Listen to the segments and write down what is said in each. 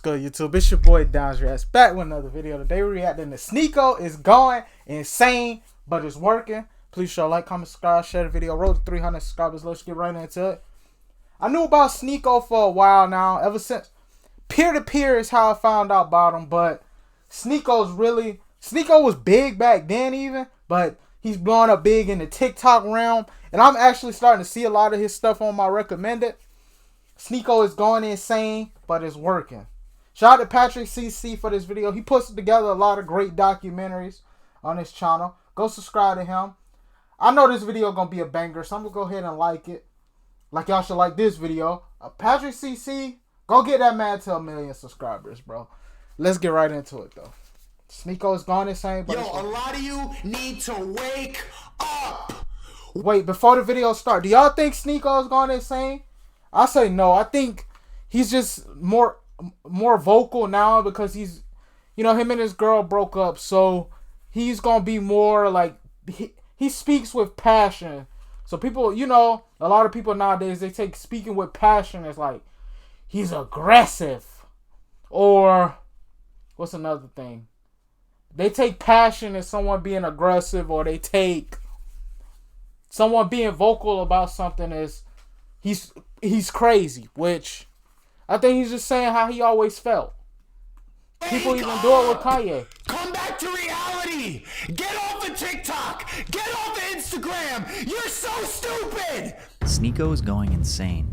good, YouTube? It's your boy Downs back with another video. Today we're reacting to Sneako is going insane, but it's working. Please show like, comment, subscribe, share the video. Road to 300 subscribers. Let's get right into it. I knew about Sneako for a while now. Ever since peer-to-peer is how I found out about him. But Sneako was big back then even, but he's blowing up big in the TikTok realm. And I'm actually starting to see a lot of his stuff on my recommended. Sneako is going insane, but it's working. Shout out to Patrick CC for this video. He puts together a lot of great documentaries on his channel. Go subscribe to him. I know this video gonna be a banger, so I'm gonna go ahead and like it. Like y'all should like this video. Patrick CC, go get that man to 1 million subscribers, bro. Let's get right into it though. Sneako is going insane, but yo, a lot of you need to wake up. Wait, before the video start, do y'all think Sneako is going insane? I say no. I think he's just more vocal now because he's, him and his girl broke up. So he's going to be more like, he speaks with passion. So people, a lot of people nowadays, they take speaking with passion as like, he's aggressive. Or, what's another thing? They take passion as someone being aggressive, or they take someone being vocal about something as he's crazy, which I think he's just saying how he always felt. People even do it with Kanye. Come back to reality. Get off of TikTok. Get off of Instagram. You're so stupid. Sneako is going insane,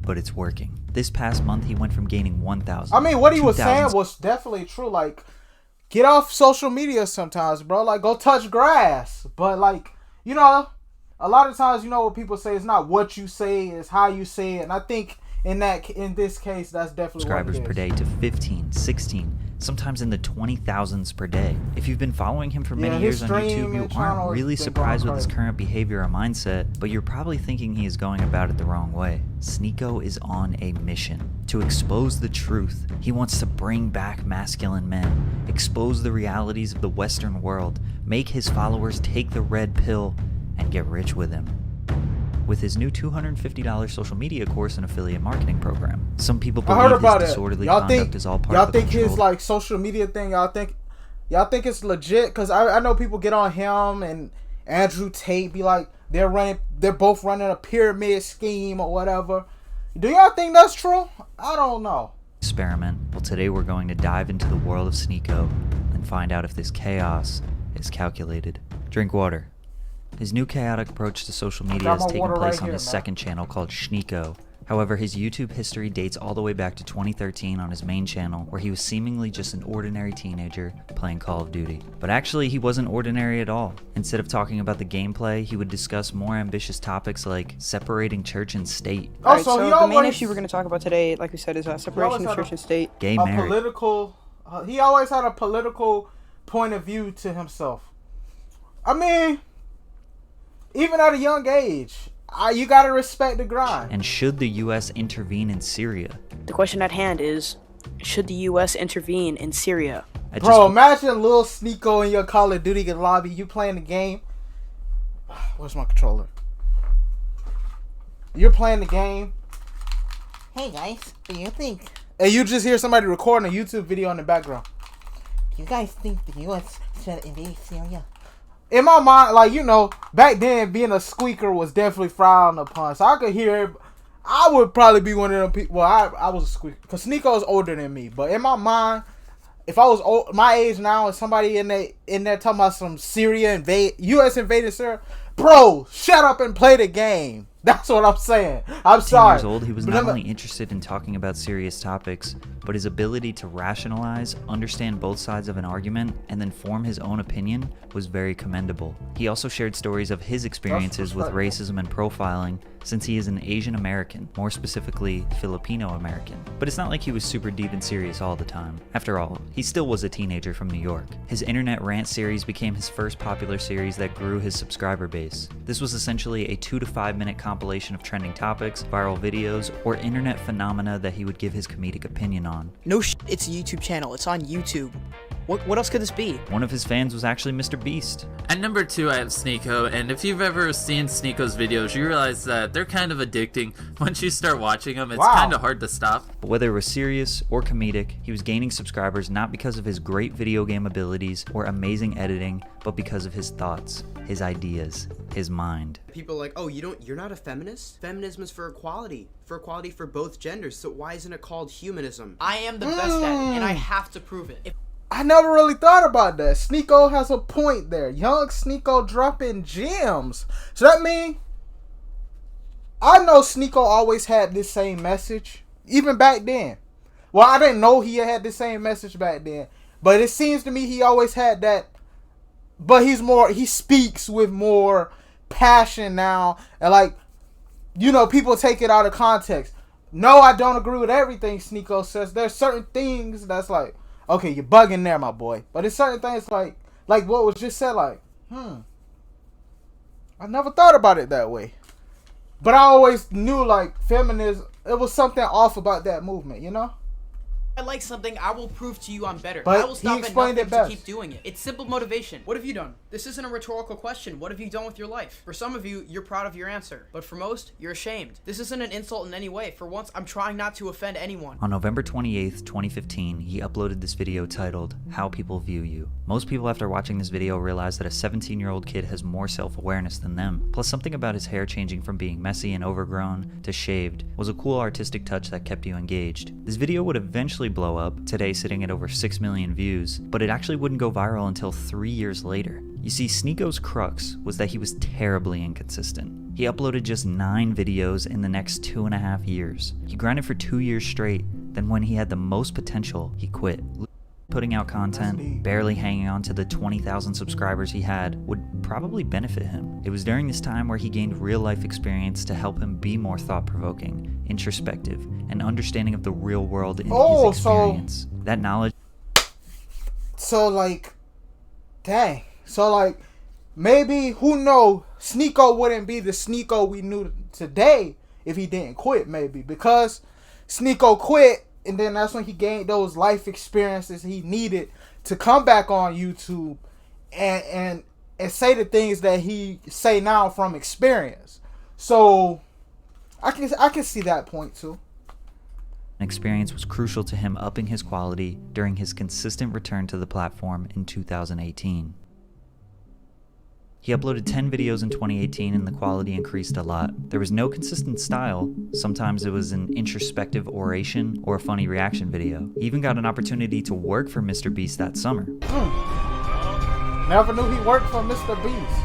but it's working. This past month, he went from gaining 1,000. I mean, what he was saying was definitely true. Like, get off social media sometimes, bro. Like, go touch grass. But, like, a lot of times, what people say, it's not what you say, it's how you say it. And I think in this case, that's definitely subscribers what it is. Per day to 15, 16, sometimes in the 20,000s per day. If you've been following him for many years on YouTube, you aren't really surprised with his current behavior or mindset, but you're probably thinking he is going about it the wrong way. Sneako is on a mission to expose the truth. He wants to bring back masculine men, expose the realities of the Western world, make his followers take the red pill, and get rich with him. With his new $250 social media course and affiliate marketing program. Some people believe his disorderly conduct is all part of the Y'all think his like social media thing, y'all think it's legit? Because I know people get on him and Andrew Tate be like they're both running a pyramid scheme or whatever. Do y'all think that's true? I don't know. Experiment. Well, today we're going to dive into the world of Sneako and find out if this chaos is calculated. Drink water. His new chaotic approach to social media has taken place on his second channel called Sneako. However, his YouTube history dates all the way back to 2013 on his main channel, where he was seemingly just an ordinary teenager playing Call of Duty. But actually, he wasn't ordinary at all. Instead of talking about the gameplay, he would discuss more ambitious topics like separating church and state. Alright, so the main issue we're going to talk about today, like we said, is separation of church and state. Gay marriage. He always had a political point of view to himself. I mean, even at a young age, you gotta respect the grind. And should the U.S. intervene in Syria? The question at hand is, should the U.S. intervene in Syria? Bro, imagine little Sneako in your Call of Duty lobby, you playing the game. Where's my controller? You're playing the game. Hey guys, do you think... And you just hear somebody recording a YouTube video in the background. You guys think the U.S. should invade Syria? In my mind, like, back then, being a squeaker was definitely frowned upon. So I could hear it. I would probably be one of them people. Well, I was a squeaker. Because Sneako is older than me. But in my mind, if I was my age now and somebody in there talking about some U.S. invading Syria, bro, shut up and play the game. That's what I'm saying. I'm sorry. 10 years old, he was not only interested in talking about serious topics, but his ability to rationalize, understand both sides of an argument, and then form his own opinion was very commendable. He also shared stories of his experiences with racism and profiling, since he is an Asian American, more specifically Filipino American. But it's not like he was super deep and serious all the time. After all, he still was a teenager from New York. His internet rant series became his first popular series that grew his subscriber base. This was essentially a 2 to 5 minute compilation of trending topics, viral videos, or internet phenomena that he would give his comedic opinion on. No it's a YouTube channel. It's on YouTube. What else could this be? One of his fans was actually Mr. Beast. At number 2, I have Sneako, and if you've ever seen Sneako's videos, you realize that they're kind of addicting. Once you start watching them, it's kind of hard to stop. But whether it was serious or comedic, he was gaining subscribers not because of his great video game abilities or amazing editing, but because of his thoughts, his ideas, his mind. People are like, oh, you're not a feminist? Feminism is for equality for both genders, so why isn't it called humanism? I am the best at it, and I have to prove it. I never really thought about that. Sneako has a point there. Young Sneako dropping gems. So that means I know Sneako always had this same message, even back then. Well, I didn't know he had the same message back then, but it seems to me he always had that. But he speaks with more passion now, and like, you know, people take it out of context. No, I don't agree with everything Sneako says. There's certain things that's like, okay, you're bugging there, my boy. But it's certain things like what was just said, like, I never thought about it that way. But I always knew, like, feminism, it was something off about that movement, you know? I like something, I will prove to you I'm better. But I will stop he at explained nothing it to best. keep doing it. It's simple motivation. What have you done? This isn't a rhetorical question. What have you done with your life? For some of you, you're proud of your answer. But for most, you're ashamed. This isn't an insult in any way. For once, I'm trying not to offend anyone. On November 28th, 2015, he uploaded this video titled, How People View You. Most people after watching this video realize that a 17-year-old kid has more self-awareness than them. Plus, something about his hair changing from being messy and overgrown to shaved was a cool artistic touch that kept you engaged. This video would eventually blow up, today sitting at over 6 million views, but it actually wouldn't go viral until 3 years later. You see, Sneako's crux was that he was terribly inconsistent. He uploaded just 9 videos in the next 2.5 years. He grinded for 2 years straight, then when he had the most potential, he quit. Putting out content, barely hanging on to the 20,000 subscribers he had, would probably benefit him. It was during this time where he gained real-life experience to help him be more thought-provoking, introspective, and understanding of the real world in his experience. That knowledge... So, like, dang. So, like, maybe, who knows, Sneako wouldn't be the Sneako we knew today if he didn't quit, maybe. Because Sneako quit, and then that's when he gained those life experiences he needed to come back on YouTube and say the things that he say now from experience. So I can see that point too. Experience was crucial to him upping his quality during his consistent return to the platform in 2018. He uploaded 10 videos in 2018 and the quality increased a lot. There was no consistent style. Sometimes it was an introspective oration or a funny reaction video. He even got an opportunity to work for Mr. Beast that summer. Never knew he worked for Mr. Beast.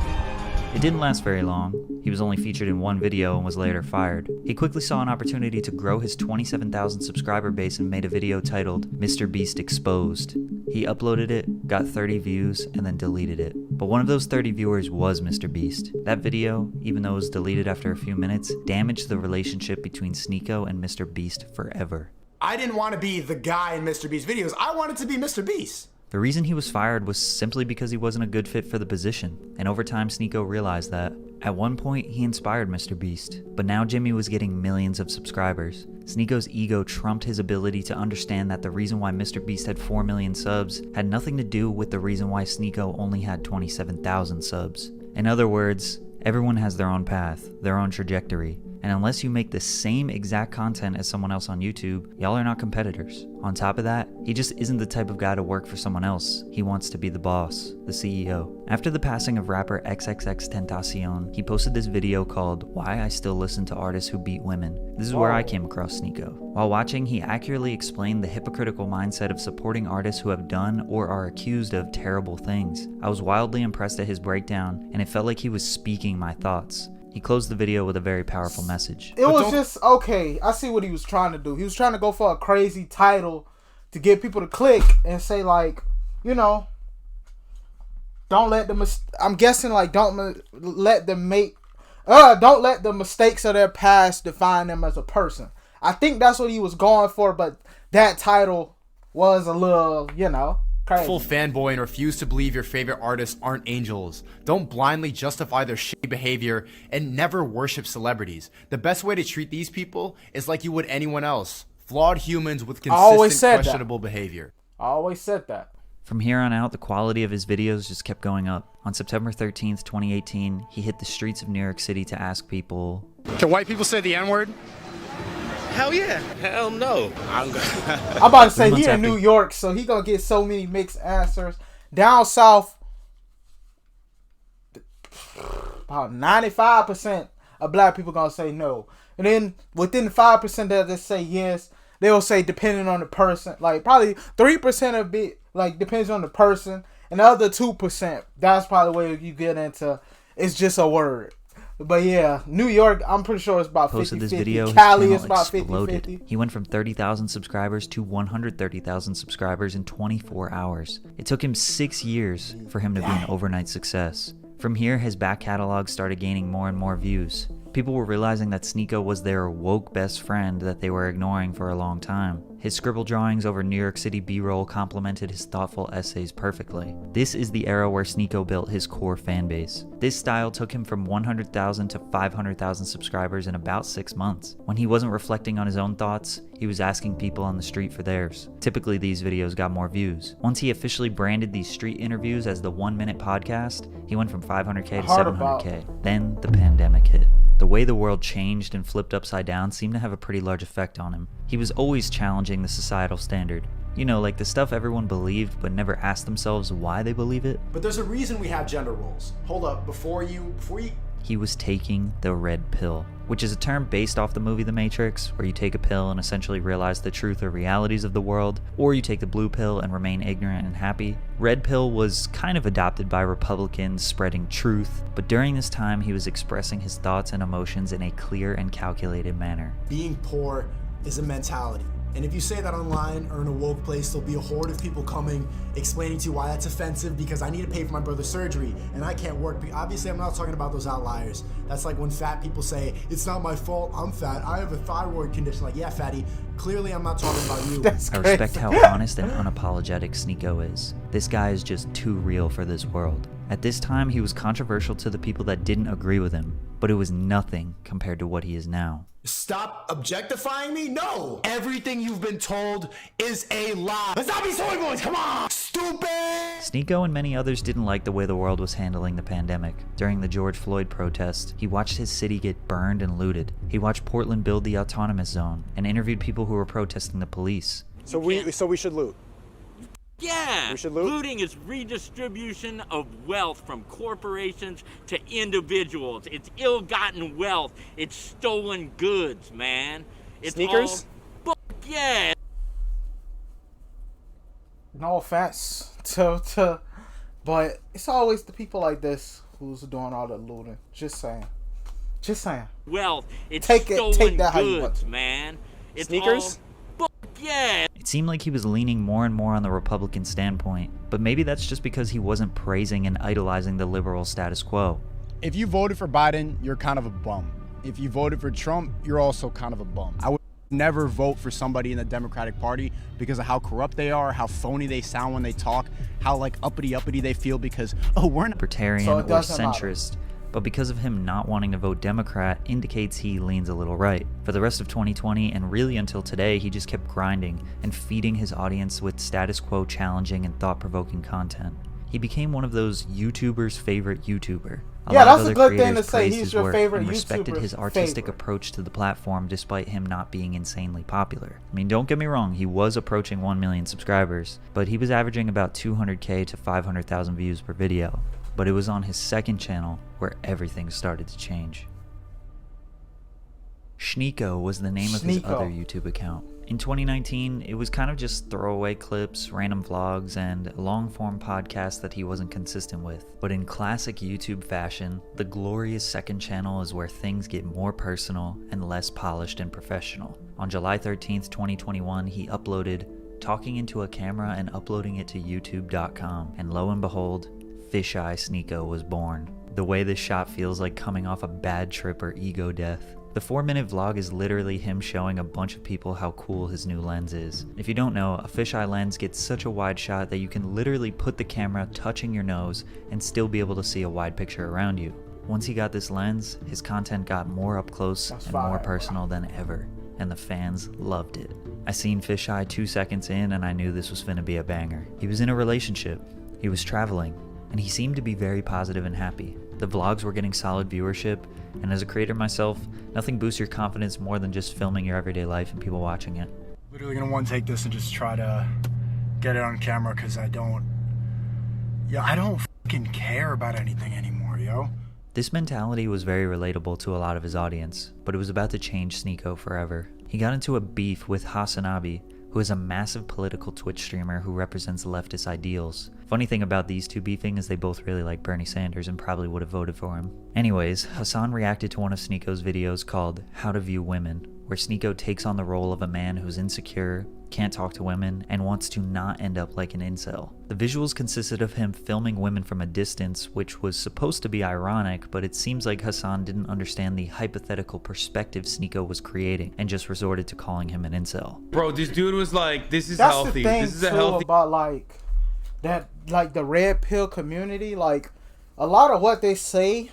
It didn't last very long. He was only featured in one video and was later fired. He quickly saw an opportunity to grow his 27,000 subscriber base and made a video titled Mr. Beast Exposed. He uploaded it, got 30 views, and then deleted it. But one of those 30 viewers was Mr. Beast. That video, even though it was deleted after a few minutes, damaged the relationship between Sneako and Mr. Beast forever. I didn't want to be the guy in Mr. Beast's videos. I wanted to be Mr. Beast. The reason he was fired was simply because he wasn't a good fit for the position, and over time Sneako realized that. At one point, he inspired Mr. Beast, but now Jimmy was getting millions of subscribers. Sneako's ego trumped his ability to understand that the reason why Mr. Beast had 4 million subs had nothing to do with the reason why Sneako only had 27,000 subs. In other words, everyone has their own path, their own trajectory, and unless you make the same exact content as someone else on YouTube, y'all are not competitors. On top of that, he just isn't the type of guy to work for someone else. He wants to be the boss, the CEO. After the passing of rapper XXXTentacion, he posted this video called Why I Still Listen to Artists Who Beat Women. This is where I came across Sneako. While watching, he accurately explained the hypocritical mindset of supporting artists who have done or are accused of terrible things. I was wildly impressed at his breakdown, and it felt like he was speaking my thoughts. He closed the video with a very powerful message. It was just, okay, I see what he was trying to do. He was trying to go for a crazy title to get people to click and say, like, you know, don't let them, I'm guessing, like, don't let the mistakes of their past define them as a person. I think that's what he was going for, but that title was a little, you know, crazy. Full fanboy and refuse to believe your favorite artists aren't angels. Don't blindly justify their shitty behavior and never worship celebrities. The best way to treat these people is like you would anyone else. Flawed humans with consistent questionable behavior. I always said that. From here on out, the quality of his videos just kept going up. On September 13th, 2018, he hit the streets of New York City to ask people, Can white people say the N-word? Hell yeah. Hell no. I'm about to say, he in after- New York, so he gonna get so many mixed answers. Down south, about 95% of black people gonna say no. And then within the 5% that they say yes, they'll say depending on the person. Like probably 3% of it like depends on the person. And the other 2%, that's probably where you get into it's just a word. But yeah, New York, I'm pretty sure it's about 50-50. Posted this video, his Cali channel is about exploded. 50-50. He went from 30,000 subscribers to 130,000 subscribers in 24 hours. It took him 6 years for him to be an overnight success. From here, his back catalog started gaining more and more views. People were realizing that Sneako was their woke best friend that they were ignoring for a long time. His scribble drawings over New York City B-roll complemented his thoughtful essays perfectly. This is the era where Sneako built his core fan base. This style took him from 100,000 to 500,000 subscribers in about 6 months. When he wasn't reflecting on his own thoughts, he was asking people on the street for theirs. Typically, these videos got more views. Once he officially branded these street interviews as the 1 Minute Podcast, he went from 500K to 700K. Then the pandemic hit. The way the world changed and flipped upside down seemed to have a pretty large effect on him. He was always challenging the societal standard. You know, like the stuff everyone believed but never asked themselves why they believe it. But there's a reason we have gender roles. Hold up, before you He was taking the red pill, which is a term based off the movie The Matrix, where you take a pill and essentially realize the truth or realities of the world, or you take the blue pill and remain ignorant and happy. Red pill was kind of adopted by Republicans spreading truth, but during this time he was expressing his thoughts and emotions in a clear and calculated manner. being poor is a mentality. And if you say that online or in a woke place, there'll be a horde of people coming explaining to you why that's offensive because I need to pay for my brother's surgery and I can't work. Obviously, I'm not talking about those outliers. That's like when fat people say, it's not my fault, I'm fat, I have a thyroid condition. Like, yeah, fatty, clearly I'm not talking about you. I respect how honest and unapologetic Sneako is. This guy is just too real for this world. At this time, he was controversial to the people that didn't agree with him, but it was nothing compared to what he is now. Stop objectifying me? No! Everything you've been told is a lie. Let's not be soy boys, come on! Stupid! Sneako and many others didn't like the way the world was handling the pandemic. During the George Floyd protest, he watched his city get burned and looted. He watched Portland build the autonomous zone and interviewed people who were protesting the police. So we should loot. Yeah, We should loot? looting is redistribution of wealth from corporations to individuals. It's ill-gotten wealth. It's stolen goods, man. It's Sneakers? all yeah. No offense but it's always the people like this who's doing all the looting. Just saying. Wealth. It's Take stolen that how you want goods, to. man. It's Sneakers? all yeah. It seemed like he was leaning more and more on the Republican standpoint, but maybe that's just because he wasn't praising and idolizing the liberal status quo. If you voted for Biden, you're kind of a bum. If you voted for Trump, you're also kind of a bum. I would never vote for somebody in the Democratic Party because of how corrupt they are, how phony they sound when they talk, how like uppity they feel because, oh, we're not Libertarian So or it doesn't matter. centrist, but because of him not wanting to vote Democrat indicates he leans a little right. For the rest of 2020 and really until today, he just kept grinding and feeding his audience with status quo challenging and thought-provoking content. He became one of those YouTubers' favorite YouTuber. Yeah, lot of that's a other good thing creators to say. praised He's his your work favorite and respected YouTuber's his artistic favorite. approach to the platform despite him not being insanely popular. I mean, don't get me wrong, he was approaching 1 million subscribers, but he was averaging about 200K to 500,000 views per video. But it was on his second channel where everything started to change. Sneako was the name of his Sneako. other YouTube account. In 2019, it was kind of just throwaway clips, random vlogs, and long-form podcasts that he wasn't consistent with. But in classic YouTube fashion, the glorious second channel is where things get more personal and less polished and professional. On July 13th, 2021, he uploaded talking into a camera and uploading it to youtube.com, and lo and behold, Fisheye Sneako was born. The way this shot feels like coming off a bad trip or ego death. The 4-minute vlog is literally him showing a bunch of people how cool his new lens is. If you don't know, a fisheye lens gets such a wide shot that you can literally put the camera touching your nose and still be able to see a wide picture around you. Once he got this lens, his content got more up close and more personal than ever. and the fans loved it. I seen Fisheye 2 seconds in and I knew this was finna be a banger. He was in a relationship, he was traveling, and he seemed to be very positive and happy. The vlogs were getting solid viewership, and as a creator myself, nothing boosts your confidence more than just filming your everyday life and people watching it. Literally gonna one take this and just try to get it on camera because I don't fucking care about anything anymore, yo. This mentality was very relatable to a lot of his audience, but it was about to change Sneako forever. He got into a beef with Hasanabi, who is a massive political Twitch streamer who represents leftist ideals. Funny thing about these two beefing is they both really like Bernie Sanders and probably would have voted for him. Anyways, Hassan reacted to one of Sneako's videos called How to View Women, where Sneako takes on the role of a man who's insecure, can't talk to women, and wants to not end up like an incel. The visuals consisted of him filming women from a distance, which was supposed to be ironic, but it seems like Hassan didn't understand the hypothetical perspective Sneako was creating and just resorted to calling him an incel. Bro, this dude was like, this is That's healthy. The thing This is a too healthy about like that, like the red pill community. Like a lot of what they say,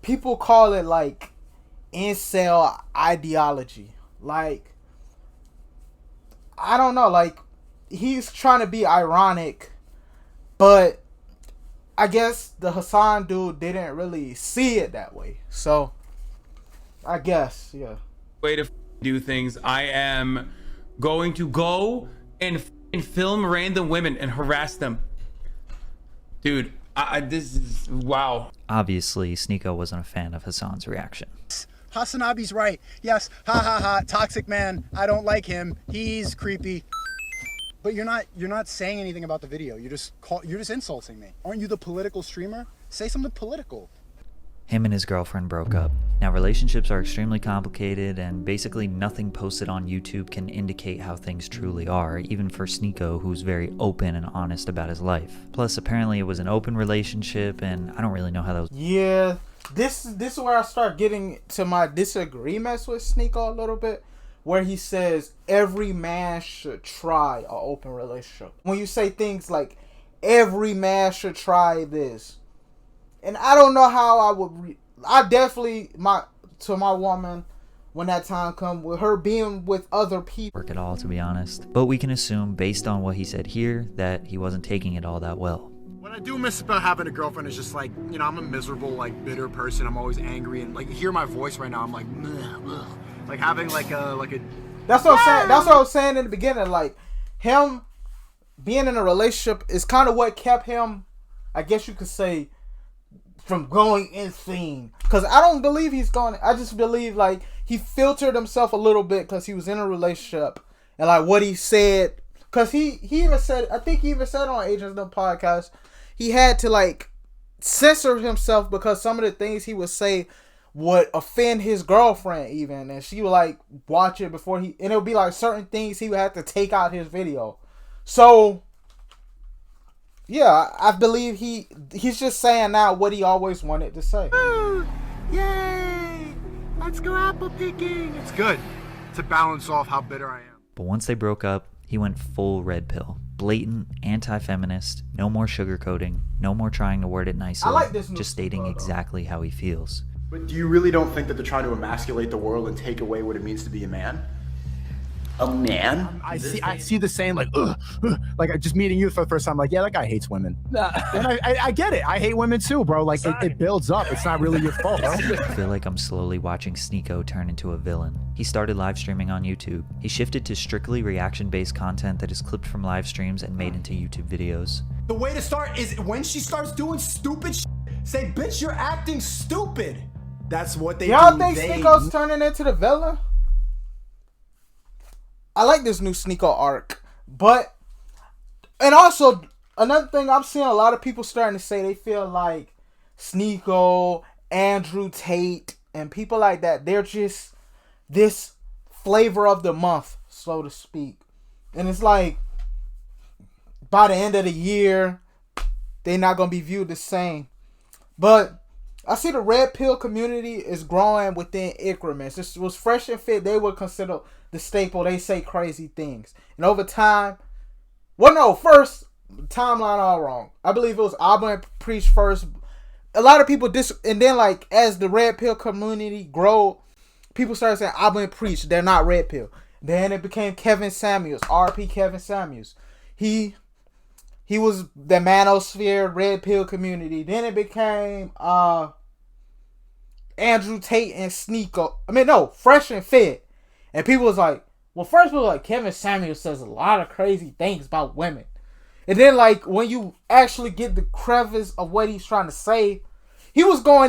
people call it like incel ideology. Like I don't know, like he's trying to be ironic, but I guess the Hassan dude didn't really see it that way. So I guess, yeah. way to do things. I am going to go and film random women and harass them. Dude, this is wow. Obviously, Sneako wasn't a fan of Hassan's reaction. Hasanabi's right. Yes, ha ha ha, toxic man. I don't like him. He's creepy. But you're not saying anything about the video. You're just insulting me. Aren't you the political streamer? Say something political. Him and his girlfriend broke up. Now, relationships are extremely complicated, and basically nothing posted on YouTube can indicate how things truly are, even for Sneako, who's very open and honest about his life. Plus, apparently it was an open relationship, and I don't really know how that was. Yeah, this is where I start getting to my disagreements with Sneako a little bit, where he says every man should try an open relationship. When you say things like every man should try this, and I don't know how I would. I definitely to my woman when that time comes with her being with other people. Work at all, to be honest. But we can assume, based on what he said here, that he wasn't taking it all that well. What I do miss about having a girlfriend is just like, you know, I'm a miserable, like bitter person. I'm always angry, and like you hear my voice right now. I'm like, ugh. Like having like a. That's what I'm saying. That's what I was saying in the beginning. Like him being in a relationship is kind of what kept him, I guess you could say, from going insane. Because I don't believe he's going. I just believe like he filtered himself a little bit because he was in a relationship and like what he said. Because he even said, I think he even said on Agents No podcast, he had to like censor himself because some of the things he would say would offend his girlfriend even, and she would like watch it before and it would be like certain things he would have to take out his video. So yeah, I believe he's just saying now what he always wanted to say. Ooh, yay! Let's go apple picking. It's good to balance off how bitter I am. But once they broke up, he went full red pill. Blatant anti-feminist, no more sugarcoating, no more trying to word it nicely, I like this new just stating exactly how he feels. But do you really don't think that they're trying to emasculate the world and take away what it means to be a man? A man? I see the same like like just meeting you for the first time, like, yeah, that guy hates women. And I get it. I hate women too, bro. Like it builds up. It's not really your fault, bro. I feel like I'm slowly watching Sneako turn into a villain. He started live streaming on YouTube. He shifted to strictly reaction-based content that is clipped from live streams and made into YouTube videos. The way to start is when she starts doing stupid shit, say, bitch, you're acting stupid. That's what they do. Y'all think Sneako's turning into the villain? I like this new Sneako arc, but and also another thing I'm seeing a lot of people starting to say they feel like Sneako, Andrew Tate, and people like that, they're just this flavor of the month, so to speak. And it's like by the end of the year, they're not gonna be viewed the same. But I see the red pill community is growing within increments. This was Fresh and Fit. They would consider the staple. They say crazy things. And over time, well, no, first, timeline all wrong. I believe it was Auburn Preach first. A lot of people and then like as the red pill community grow, people started saying, I've been preached, they're not red pill. Then it became Kevin Samuels, RP Kevin Samuels. He was the manosphere red pill community. Then it became Andrew Tate and Sneako. Fresh and Fit. And people was like, well, first people like Kevin Samuels says a lot of crazy things about women. And then like when you actually get the crevice of what he's trying to say, he would go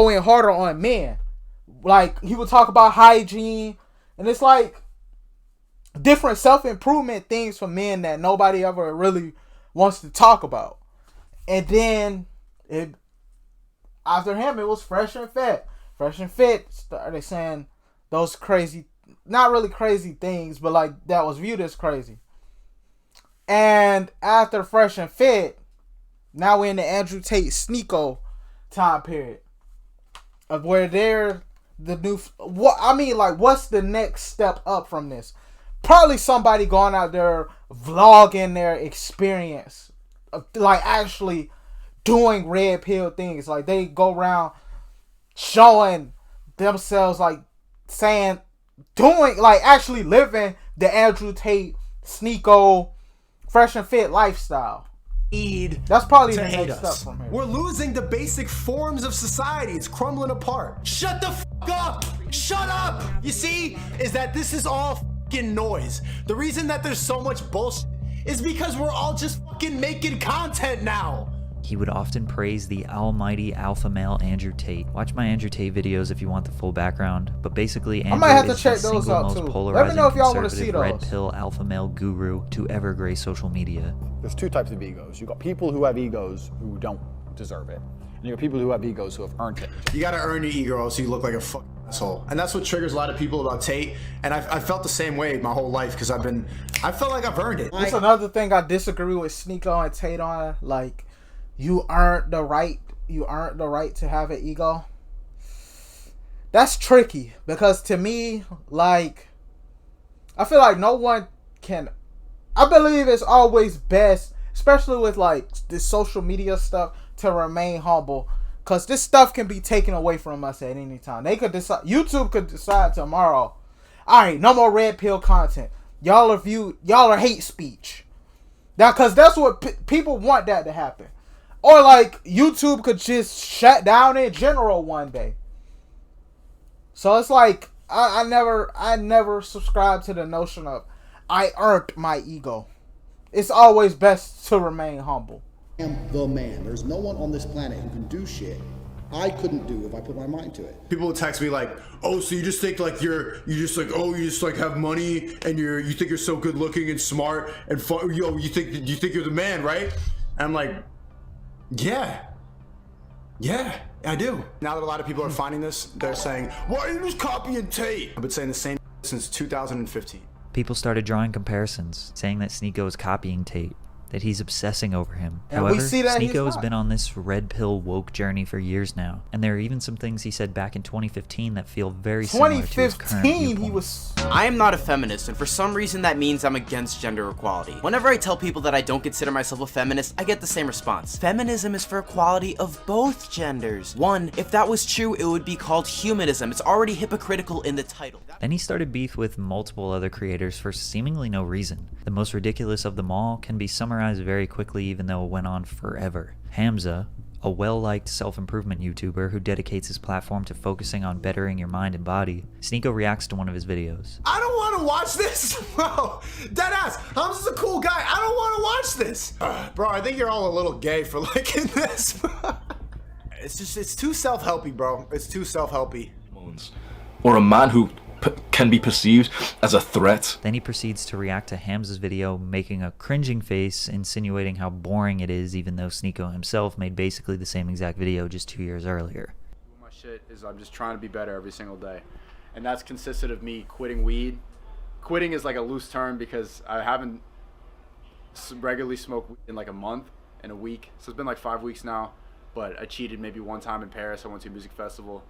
in harder on men. Like he would talk about hygiene, and it's like different self-improvement things for men that nobody ever really wants to talk about. And then after him, it was Fresh and Fit. Fresh and Fit started saying those crazy, not really crazy things, but like that was viewed as crazy. And after Fresh and Fit, now we're in the Andrew Tate Sneako time period of where they're the new. What's the next step up from this? Probably somebody going out there vlogging their experience of like actually doing red pill things. Like they go around showing themselves, like saying, doing, like actually living the Andrew Tate Sneako Fresh and Fit lifestyle. That's probably the next step from here. We're losing the basic forms of society. It's crumbling apart. Shut the fuck up! Shut up! You see, is that this is all fucking noise. The reason that there's so much bullshit is because we're all just fucking making content now. He would often praise the almighty alpha male Andrew Tate. Watch my Andrew Tate videos if you want the full background. But basically, Andrew might have to is check the those single out most too. polarizing Let me know if y'all want to see conservative those. red pill alpha male guru to ever grace social media. There's two types of egos. You've got people who have egos who don't deserve it. And you've got people who have egos who have earned it. You gotta earn your ego or else you look like a fucking asshole. And that's what triggers a lot of people about Tate. And I felt the same way my whole life because I felt like I've earned it. That's another thing I disagree with Sneako and Tate on. Like, you earned the right to have an ego. That's tricky because to me, like, I feel like no one can. I believe it's always best, especially with like this social media stuff, to remain humble, because this stuff can be taken away from us at any time. They could decide. YouTube could decide tomorrow, all right, no more red pill content. Y'all are hate speech. Now, because that's what people want that to happen. Or like YouTube could just shut down in general one day. So it's like I never subscribe to the notion of I earned my ego. It's always best to remain humble. I am the man. There's no one on this planet who can do shit I couldn't do if I put my mind to it. People would text me like, oh, so you just think like you just have money and you think you're so good looking and smart and fun, you think you're the man, right? And I'm like, yeah, I do. Now that a lot of people are finding this, they're saying, why are you just copying Tate? I've been saying the same since 2015. People started drawing comparisons, saying that Sneako is copying Tate, that he's obsessing over him. And However, we see that Sneako has been on this red pill woke journey for years now, and there are even some things he said back in 2015 that feel very similar to his current viewpoint. I am not a feminist, and for some reason that means I'm against gender equality. Whenever I tell people that I don't consider myself a feminist, I get the same response. Feminism is for equality of both genders. One, if that was true, it would be called humanism. It's already hypocritical in the title. Then he started beef with multiple other creators for seemingly no reason. The most ridiculous of them all can be summarized very quickly, even though it went on forever. Hamza, a well-liked self-improvement YouTuber who dedicates his platform to focusing on bettering your mind and body, Sneako reacts to one of his videos. I don't want to watch this, bro. Deadass. Hamza's a cool guy. I don't want to watch this. Bro, I think you're all a little gay for liking this. It's too self-helpy, bro. It's too self-helpy. Or a man who can be perceived as a threat. Then he proceeds to react to Hamza's video, making a cringing face, insinuating how boring it is, even though Sneako himself made basically the same exact video just 2 years earlier. My shit is I'm just trying to be better every single day, and that's consisted of me quitting weed. Quitting is like a loose term because I haven't regularly smoked weed in like a month and a week, so it's been like 5 weeks now. But I cheated maybe one time in Paris. I went to a music festival.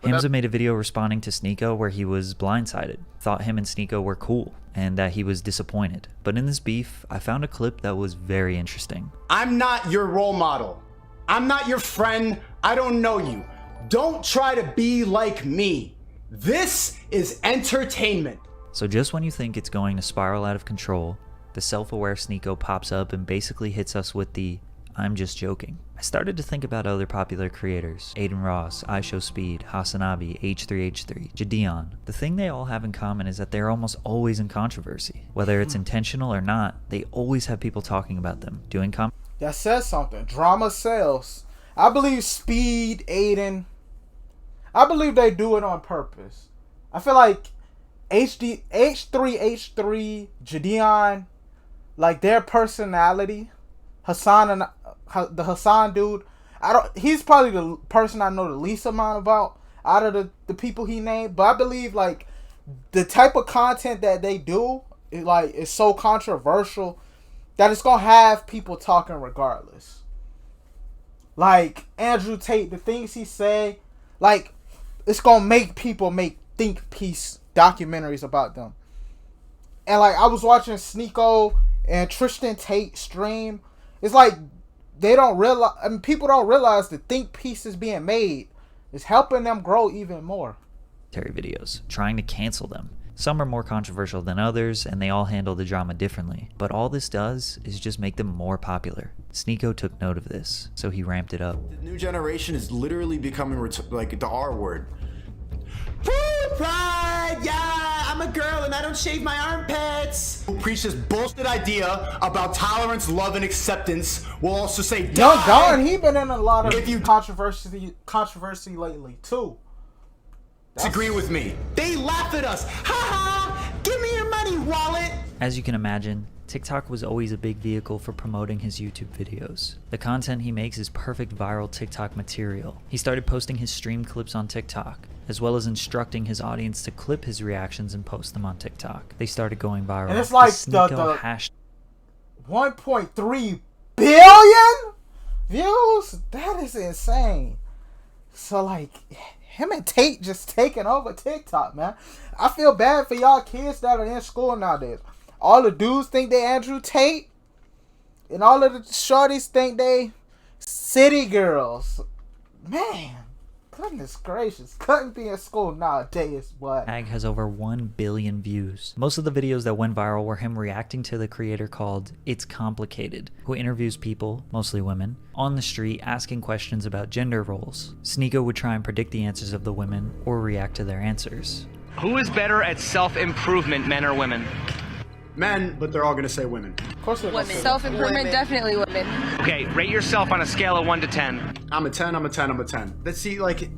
Hamza made a video responding to Sneako where he was blindsided, thought him and Sneako were cool, and that he was disappointed. But in this beef, I found a clip that was very interesting. I'm not your role model. I'm not your friend. I don't know you. Don't try to be like me. This is entertainment. So just when you think it's going to spiral out of control, the self-aware Sneako pops up and basically hits us with the "I'm just joking." I started to think about other popular creators: Aiden Ross, iShowSpeed, Hasanabi, H3H3, Jadeon. The thing they all have in common is that they're almost always in controversy. Whether it's intentional or not, they always have people talking about them, doing that says something. Drama sells. I believe Speed, Aiden, I believe they do it on purpose. I feel like H3H3, Jadeon, like their personality, the Hassan dude, he's probably the person I know the least amount about out of the people he named, but I believe like the type of content that they do is so controversial that it's gonna have people talking regardless. Like Andrew Tate, the things he say, like it's gonna make people make think piece documentaries about them. And like I was watching Sneako and Tristan Tate stream. It's like they don't realize, I mean, people don't realize the think pieces being made is helping them grow even more. Videos, trying to cancel them. Some are more controversial than others, and they all handle the drama differently. But all this does is just make them more popular. Sneako took note of this, so he ramped it up. The new generation is literally becoming like the R word. Food pride, yeah, I'm a girl and I don't shave my armpits. Who preach this bullshit idea about tolerance, love, and acceptance will also say, Young Don, he been in a lot of controversy lately too. Disagree with me. They laugh at us. Ha ha! Give me your money, wallet. As you can imagine, TikTok was always a big vehicle for promoting his YouTube videos. The content he makes is perfect viral TikTok material. He started posting his stream clips on TikTok, as well as instructing his audience to clip his reactions and post them on TikTok. They started going viral. And it's like the 1.3 billion views? That is insane. So like, him and Tate just taking over TikTok, man. I feel bad for y'all kids that are in school nowadays. All the dudes think they Andrew Tate, and all of the shorties think they city girls. Man, goodness gracious. Couldn't be in school nowadays, but... Ag has over 1 billion views. Most of the videos that went viral were him reacting to the creator called It's Complicated, who interviews people, mostly women, on the street asking questions about gender roles. Sneako would try and predict the answers of the women or react to their answers. Who is better at self-improvement, men or women? Men, but they're all gonna say women. Of course they're women. Self-improvement, definitely women. Okay, rate yourself on a scale of 1 to 10. I'm a 10, I'm a 10, I'm a 10. Let's see, like,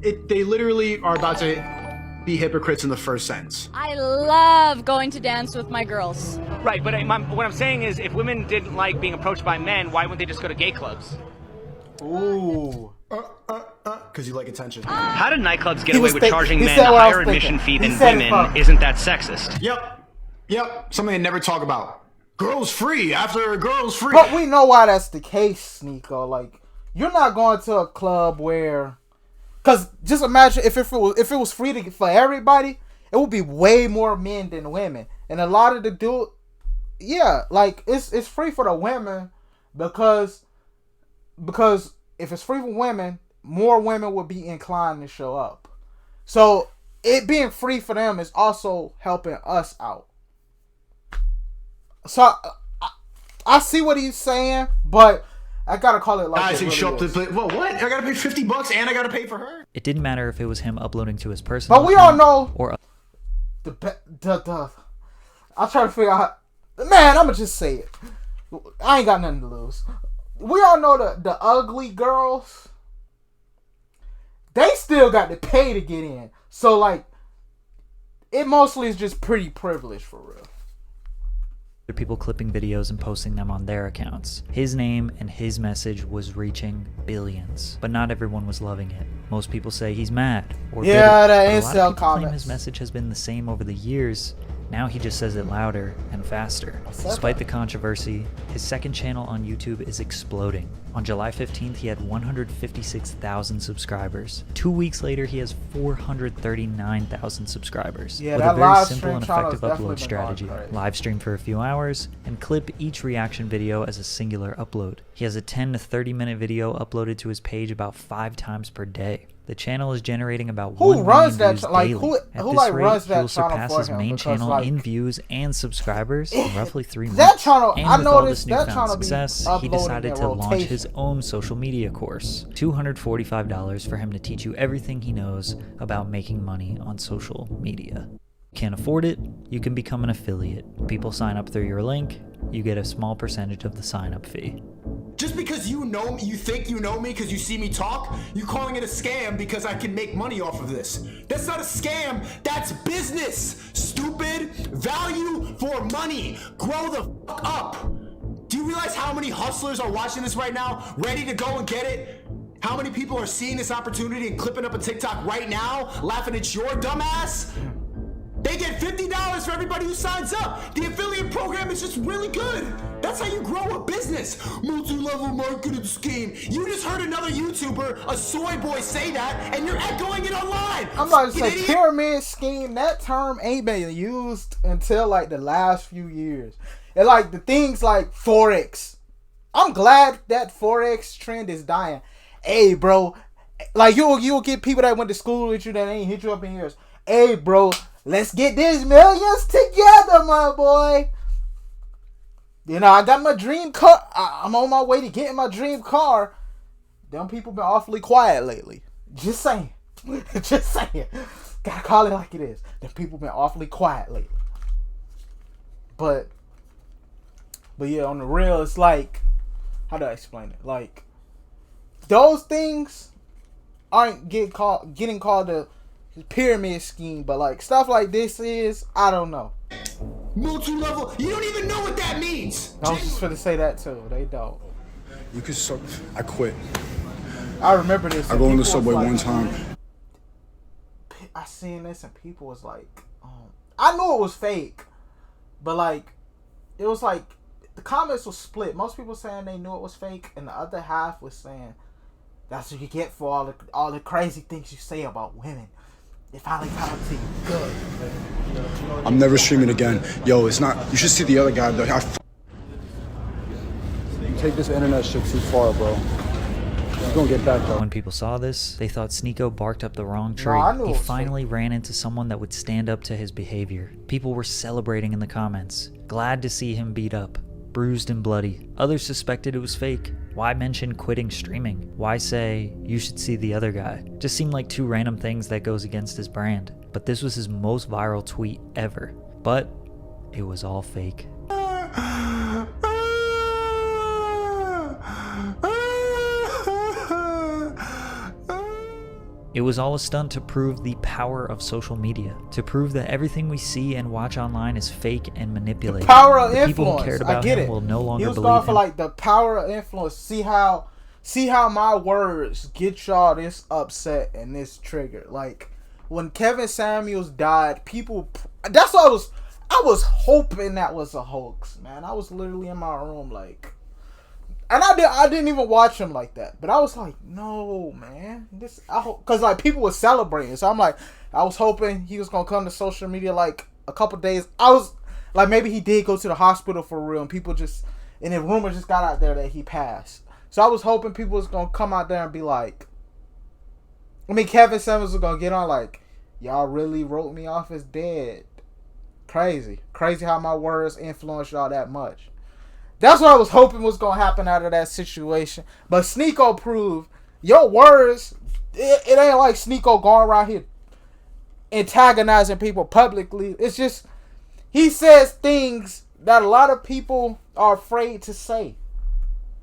they literally are about to be hypocrites in the first sentence. I love going to dance with my girls. Right, but what I'm saying is, if women didn't like being approached by men, why wouldn't they just go to gay clubs? Ooh. Because you like attention. How did nightclubs get away with charging men a higher admission fee than women? Isn't that sexist? Yep, something they never talk about. Girls free after girls free. But we know why that's the case, Sneako. Like, you're not going to a club where, because just imagine if it was free for everybody, it would be way more men than women, and a lot of the dude, yeah, like it's free for the women because if it's free for women, more women would be inclined to show up. So it being free for them is also helping us out. So I see what he's saying, but I gotta call it like it really is. Well, what? I gotta pay $50 and I gotta pay for her. It didn't matter if it was him uploading to his personal. But we all know or I'll try to figure out. Man, I'ma just say it. I ain't got nothing to lose. We all know the ugly girls. They still got to pay to get in. So like, it mostly is just pretty privileged for real. People clipping videos and posting them on their accounts. His name and his message was reaching billions, but not everyone was loving it. Most people say he's mad or bitter, the but a lot of incel people claim his message has been the same over the years. Now he just says it louder and faster. Despite the controversy, his second channel on YouTube is exploding. On July 15th, he had 156,000 subscribers. 2 weeks later, he has 439,000 subscribers. Yeah, with a very simple and effective upload strategy. Live stream for a few hours and clip each reaction video as a singular upload. He has a 10 to 30 minute video uploaded to his page about 5 times per day. The channel is generating about Who 1 runs million that? views Like daily. At who this like rate, runs he will that channel surpass for his him? main Because, channel like, in views and subscribers in roughly 3 months. that channel, and I with all noticed this that newfound channel be success, he uploading decided in to launch his rotation. own social media course. $245 for him to teach you everything he knows about making money on social media. Can't afford it? You can become an affiliate. People sign up through your link, you get a small percentage of the sign-up fee. Just because you know me, you think you know me because you see me talk, you calling it a scam because I can make money off of this. That's not a scam, that's business, stupid. Value for money. Grow the fuck up. Do you realize how many hustlers are watching this right now, ready to go and get it? How many people are seeing this opportunity and clipping up a TikTok right now, laughing at your dumb ass? They get $50 for everybody who signs up. The affiliate program is just really good. That's how you grow a business. Multi-level marketing scheme. You just heard another YouTuber, a soy boy, say that, and you're echoing it online. I'm about to say Idiot. pyramid scheme. That term ain't been used until like the last few years. And like the things like Forex. I'm glad that Forex trend is dying. Hey, bro. Like you'll get people that went to school with you that ain't hit you up in years. Hey, bro. Let's get these millions together, my boy. You know, I got my dream car. I'm on my way to getting my dream car. Them people been awfully quiet lately. Just saying. Just saying. Gotta call it like it is. Them people been awfully quiet lately. But yeah, on the real, it's like, how do I explain it? Like, those things aren't getting called a pyramid scheme, but like stuff like this is, I don't know. Multi-level, you don't even know what that means. I was just gonna say that too. They don't. You could I quit. I remember this. I go on the subway one time. I seen this and people was like, I knew it was fake, but like, it was like the comments were split. Most people saying they knew it was fake, and the other half was saying that's what you get for all the crazy things you say about women. They finally come to you good. I'm never streaming again. Yo, it's not. You should see the other guy though. You take this internet shit too far, bro. You're gonna get back though. When people saw this, they thought Sneako barked up the wrong tree. He finally ran into someone that would stand up to his behavior. People were celebrating in the comments, glad to see him beat up, bruised and bloody. Others suspected it was fake. Why mention quitting streaming? Why say, you should see the other guy? Just seemed like two random things that goes against his brand. But this was his most viral tweet ever. But it was all fake. It was all a stunt to prove the power of social media, to prove that everything we see and watch online is fake and manipulated. The power of the influence. People who cared about I get him it. will no longer he was believe going for him. like the power of influence. See how my words get y'all this upset and this triggered. Like when Kevin Samuels died, people. That's what I was hoping that was a hoax, man. I was literally in my room like. And I didn't even watch him like that. But I was like, no, man. Because like people were celebrating. So I'm like, I was hoping he was going to come to social media like a couple days. I was like, maybe he did go to the hospital for real. And people and the rumors just got out there that he passed. So I was hoping people was going to come out there and be like, Kevin Samuels was going to get on like, y'all really wrote me off as dead. Crazy. Crazy how my words influenced y'all that much. That's what I was hoping was going to happen out of that situation. But Sneako proved your words, it ain't like Sneako going around here antagonizing people publicly. It's just, he says things that a lot of people are afraid to say.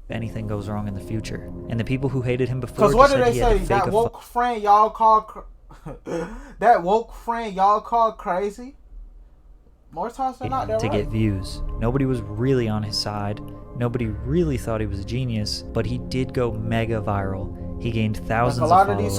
If anything goes wrong in the future. And the people who hated him before Because what just did said they he had say? to fake That a woke friend y'all call crazy? More times than not, to get views. Nobody was really on his side. Nobody really thought he was a genius, but he did go mega viral. He gained thousands of followers,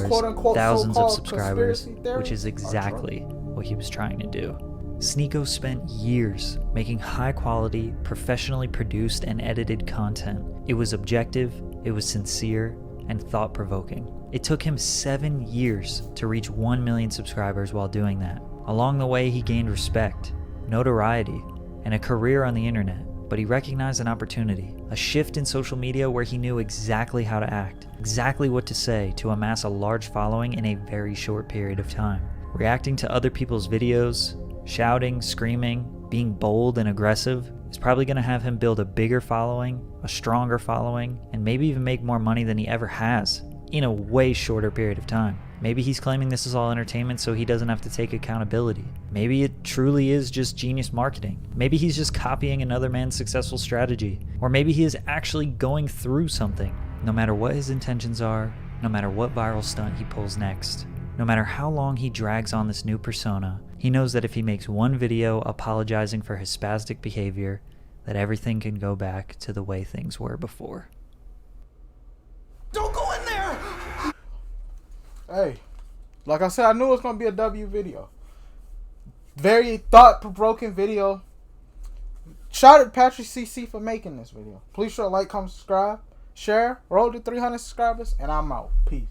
thousands of subscribers, which is exactly what he was trying to do. Sneako spent years making high-quality, professionally produced and edited content. It was objective, it was sincere, and thought-provoking. It took him 7 years to reach 1 million subscribers while doing that. Along the way, he gained respect, notoriety, and a career on the internet. but he recognized an opportunity, a shift in social media where he knew exactly how to act, exactly what to say to amass a large following in a very short period of time. Reacting to other people's videos, shouting, screaming, being bold and aggressive is probably going to have him build a bigger following, a stronger following, and maybe even make more money than he ever has in a way shorter period of time. Maybe he's claiming this is all entertainment so he doesn't have to take accountability. Maybe it truly is just genius marketing. Maybe he's just copying another man's successful strategy. Or maybe he is actually going through something. No matter what his intentions are, no matter what viral stunt he pulls next, no matter how long he drags on this new persona, he knows that if he makes one video apologizing for his spastic behavior, that everything can go back to the way things were before. Don't go in there! Hey, like I said, I knew it was going to be a W video. Very thought-provoking video. Shout out to Patrick CC for making this video. Please show like, comment, subscribe, share. Roll to 300 subscribers, and I'm out. Peace.